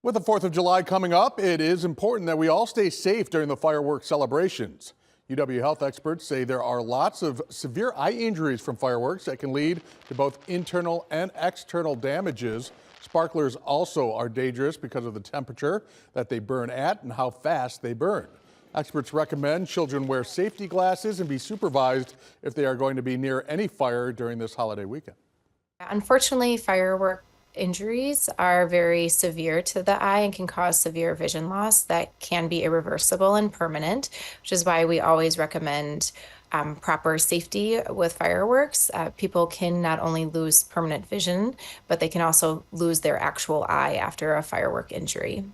With the 4th of July coming up, it is important that we all stay safe during the fireworks celebrations. UW Health experts say there are lots of severe eye injuries from fireworks that can lead to both internal and external damages. Sparklers also are dangerous because of the temperature that they burn at and how fast they burn. Experts recommend children wear safety glasses and be supervised if they are going to be near any fire during this holiday weekend. Unfortunately, firework injuries are very severe to the eye and can cause severe vision loss that can be irreversible and permanent, which is why we always recommend proper safety with fireworks. People can not only lose permanent vision, but they can also lose their actual eye after a firework injury.